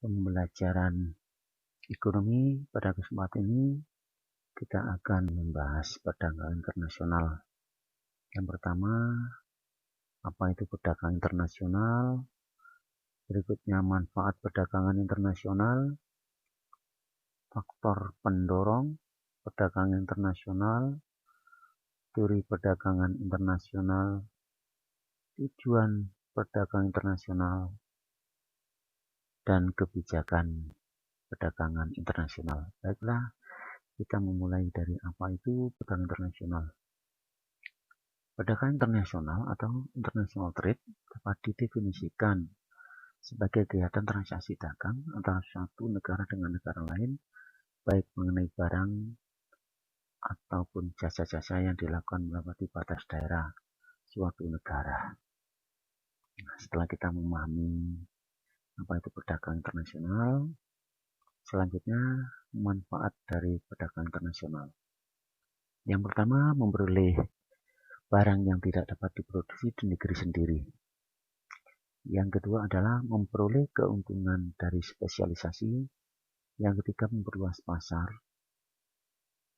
pembelajaran ekonomi. Pada kesempatan ini kita akan membahas perdagangan internasional. Yang pertama, apa itu perdagangan internasional? Berikutnya, manfaat perdagangan internasional, faktor pendorong perdagangan internasional, teori perdagangan internasional, tujuan perdagangan internasional, dan kebijakan perdagangan internasional. Baiklah, kita memulai dari apa itu perdagangan internasional. Perdagangan internasional atau international trade dapat didefinisikan sebagai kegiatan transaksi dagang antara suatu negara dengan negara lain, baik mengenai barang ataupun jasa-jasa yang dilakukan melewati batas daerah suatu negara. Nah, setelah kita memahami apa itu perdagangan internasional, selanjutnya manfaat dari perdagangan internasional. Yang pertama, memperoleh barang yang tidak dapat diproduksi di negeri sendiri. Yang kedua adalah memperoleh keuntungan dari spesialisasi. Yang ketiga, memperluas pasar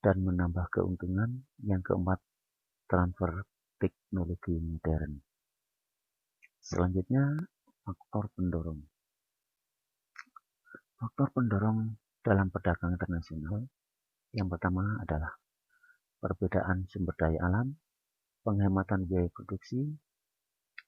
dan menambah keuntungan. Yang keempat, transfer teknologi modern. Selanjutnya, faktor pendorong. Faktor pendorong dalam perdagangan internasional yang pertama adalah perbedaan sumber daya alam, penghematan biaya produksi,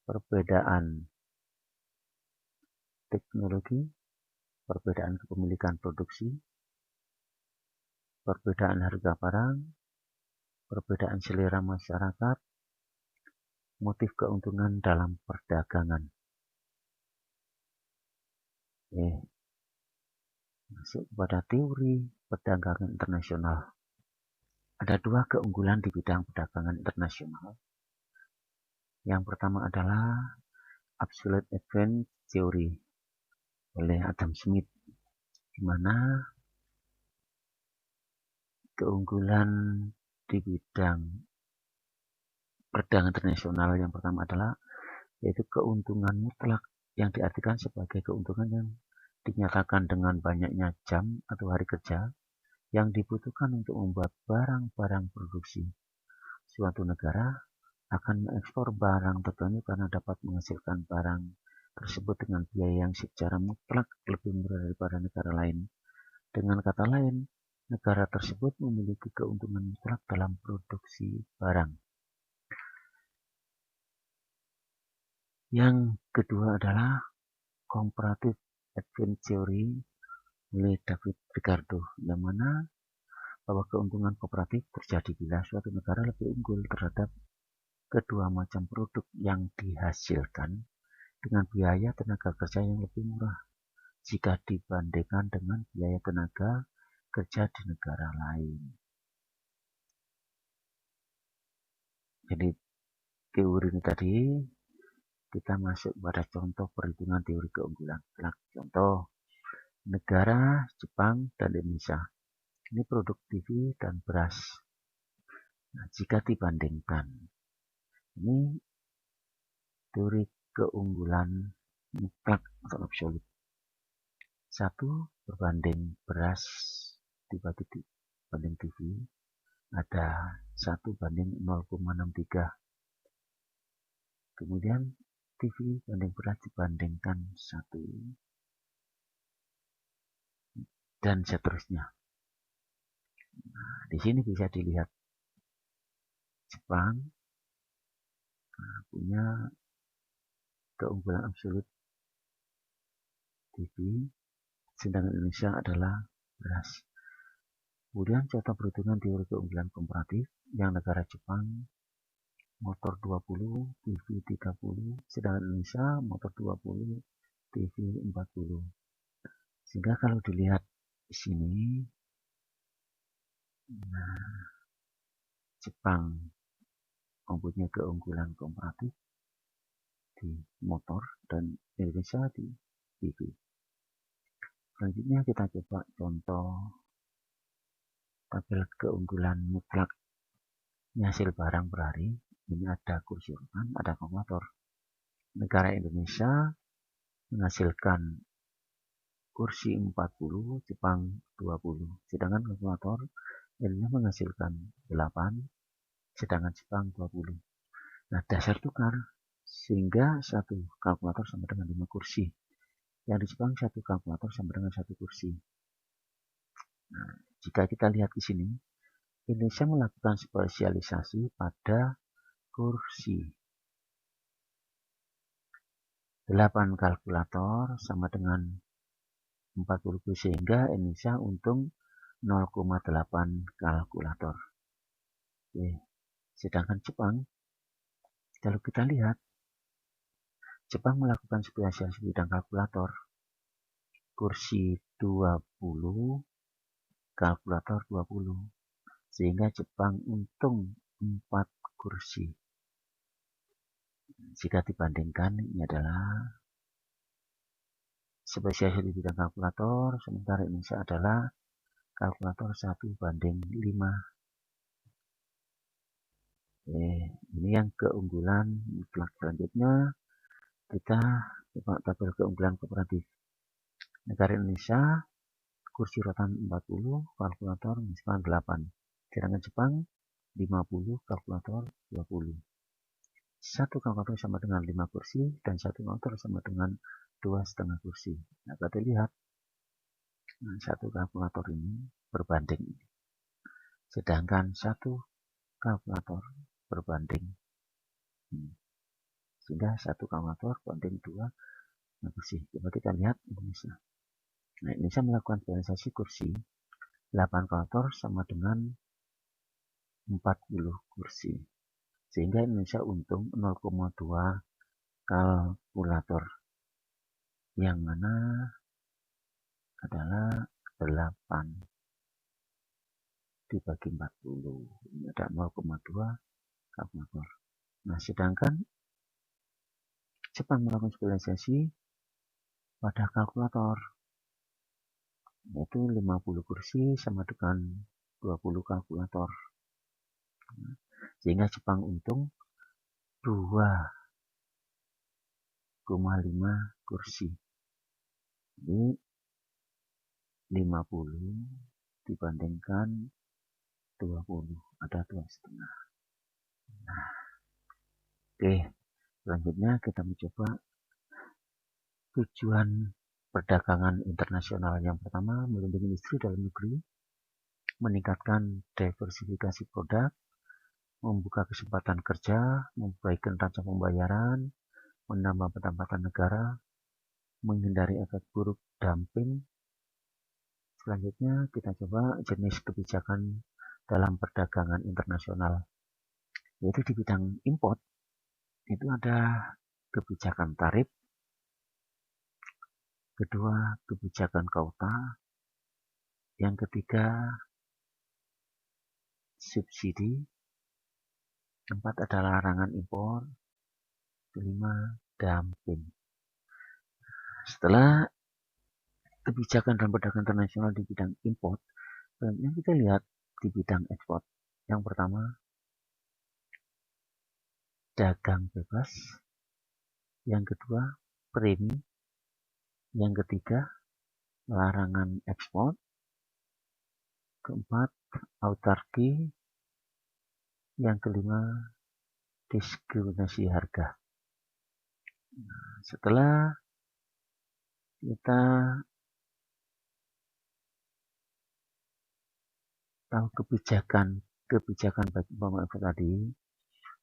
perbedaan teknologi, perbedaan kepemilikan produksi, perbedaan harga barang, perbedaan selera masyarakat, motif keuntungan dalam perdagangan. Masuk pada teori perdagangan internasional. Ada dua keunggulan di bidang perdagangan internasional. Yang pertama adalah Absolute Advantage Theory oleh Adam Smith, di mana keunggulan di bidang perdagangan internasional yang pertama adalah yaitu keuntungan mutlak, yang diartikan sebagai keuntungan yang dinyatakan dengan banyaknya jam atau hari kerja yang dibutuhkan untuk membuat barang-barang produksi. Suatu negara akan mengekspor barang tertentu karena dapat menghasilkan barang tersebut dengan biaya yang secara mutlak lebih murah daripada negara lain. Dengan kata lain, negara tersebut memiliki keuntungan mutlak dalam produksi barang. Yang kedua adalah Comparative Advantage Theory oleh David Ricardo, yang mana bahwa keuntungan kooperatif terjadi bila suatu negara lebih unggul terhadap kedua macam produk yang dihasilkan dengan biaya tenaga kerja yang lebih murah jika dibandingkan dengan biaya tenaga kerja di negara lain. Jadi teori ini tadi kita masuk pada contoh perhitungan teori keunggulan. Contoh negara Jepang dan Indonesia. Ini produk TV dan beras. Nah, jika dibandingkan, ini teori keunggulan mutlak atau absolut. 1 berbanding beras dibanding TV, ada 1 banding 0,63. Kemudian TV banding beras dibandingkan 1, dan seterusnya. Nah, di sini bisa dilihat Jepang punya keunggulan absolut TV, sedangkan Indonesia adalah beras. Kemudian contoh perhitungan teori keunggulan komparatif yang negara Jepang motor 20, TV 30, sedangkan Indonesia motor 20, TV 40. Sehingga kalau dilihat di sini, nah, Jepang mempunyai keunggulan komparatif di motor dan Indonesia di TV. Selanjutnya kita coba contoh tabel keunggulan mutlak hasil barang per hari. Ini ada kursi urutan, ada kalkulator. Negara Indonesia menghasilkan kursi 40, Jepang 20. Sedangkan kalkulator Indonesia menghasilkan 8, sedangkan Jepang 20. Nah, dasar tukar sehingga satu kalkulator sama dengan 5 kursi. Yang di Jepang satu kalkulator sama dengan 1 kursi. Nah, jika kita lihat di sini, Indonesia melakukan spesialisasi pada kursi. 8 kalkulator sama dengan 40 kursi, sehingga Indonesia untung 0,8 kalkulator. Oke. Sedangkan Jepang, kalau kita lihat, Jepang melakukan spesialisasi bidang kalkulator. Kursi 20, kalkulator 20. Sehingga Jepang untung 4 kursi. Jika dibandingkan, ini adalah spesialisasi di bidang kalkulator, sementara Indonesia adalah kalkulator 1:5. Ini yang keunggulan mutlak. Selanjutnya kita coba tabel keunggulan kooperatif. Negara Indonesia kursi rotan 40, kalkulator misalkan 8. Sedangkan Jepang 50, kalkulator 20. Satu kalkulator sama dengan 5 kursi dan satu kalkulator sama dengan 2,5 kursi. Nah, kita lihat satu kalkulator ini berbanding. Sedangkan satu kalkulator berbanding. Sehingga satu kalkulator banding 2 kursi. Coba kita lihat Indonesia. Nah, Indonesia melakukan spesialisasi kursi 8 kalkulator sama dengan 40 kursi. Sehingga Indonesia untung 0,2 kalkulator. Yang mana adalah 8 dibagi 40. Ini ada 0,2 kalkulator. Nah, sedangkan Jepang melakukan spesialisasi pada kalkulator, yaitu 50 kursi sama dengan 20 kalkulator. Sehingga Jepang untung 2,5 kursi. Ini 50 dibandingkan 20, ada 2,5. Nah, oke. Selanjutnya kita mencoba tujuan perdagangan internasional. Yang pertama, melindungi industri dalam negeri, meningkatkan diversifikasi produk, membuka kesempatan kerja, memperbaiki neraca pembayaran, menambah pendapatan negara, menghindari efek buruk dumping. Selanjutnya kita coba jenis kebijakan dalam perdagangan internasional, yaitu di bidang import. Itu ada kebijakan tarif, kedua kebijakan kauta, yang ketiga subsidi, keempat adalah larangan impor, kelima dumping. Setelah kebijakan dalam perdagangan internasional di bidang import, selanjutnya kita lihat di bidang ekspor. Yang pertama, dagang bebas. Yang kedua, premi. Yang ketiga, larangan ekspor. Keempat, autarki. Yang kelima, diskriminasi harga. Nah, setelah kita tahu kebijakan bagi ekspor tadi,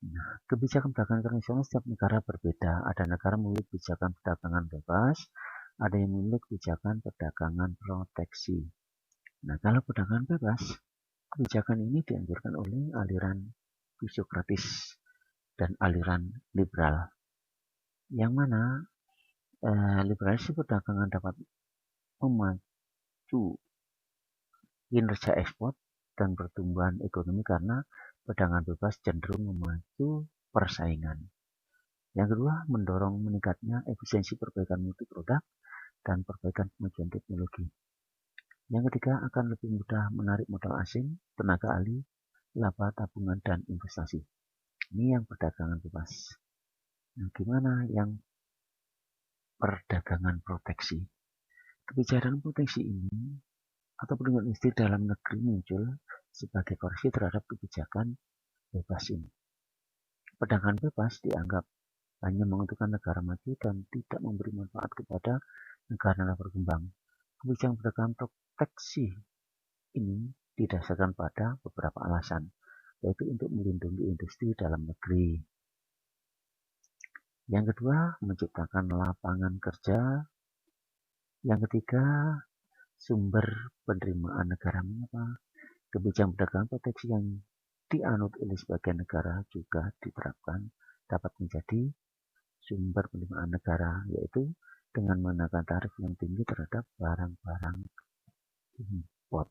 nah, kebijakan perdagangan internasional setiap negara berbeda. Ada negara memiliki kebijakan perdagangan bebas, ada yang memiliki kebijakan perdagangan proteksi. Nah, kalau perdagangan bebas, kebijakan ini dianjurkan oleh aliran fisiokratis dan aliran liberal. Yang mana liberalisasi perdagangan dapat memacu kinerja ekspor dan pertumbuhan ekonomi karena perdagangan bebas cenderung memacu persaingan. Yang kedua, mendorong meningkatnya efisiensi perbaikan mutu produk dan perbaikan kemajuan teknologi. Yang ketiga, akan lebih mudah menarik modal asing, tenaga ahli, laba tabungan, dan investasi. Ini yang perdagangan bebas. Nah, gimana yang perdagangan proteksi? Kebijakan proteksi ini atau perlindungan industri dalam negeri muncul sebagai versi terhadap kebijakan bebas ini. Perdagangan bebas dianggap hanya menguntungkan negara maju dan tidak memberi manfaat kepada negara berkembang. Kebijakan perdagangan proteksi ini didasarkan pada beberapa alasan, yaitu untuk melindungi industri dalam negeri. Yang kedua, menciptakan lapangan kerja. Yang ketiga, sumber penerimaan negara. Mengapa? Kebijakan perdagangan proteksi yang dianut oleh sebagian negara juga diterapkan dapat menjadi sumber penerimaan negara, yaitu dengan menaikkan tarif yang tinggi terhadap barang-barang impor.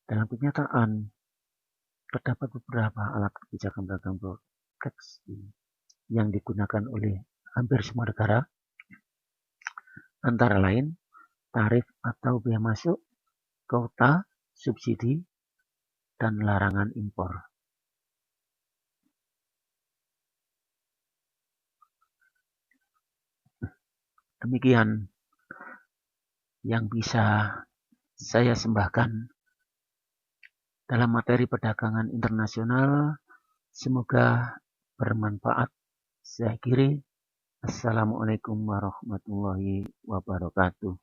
Dalam kenyataan, terdapat beberapa alat kebijakan perdagangan proteksi yang digunakan oleh hampir semua negara, antara lain tarif atau bea masuk, kuota, subsidi, dan larangan impor. Demikian yang bisa saya sembahkan dalam materi perdagangan internasional. Semoga bermanfaat. Saya akhiri. Assalamualaikum warahmatullahi wabarakatuh.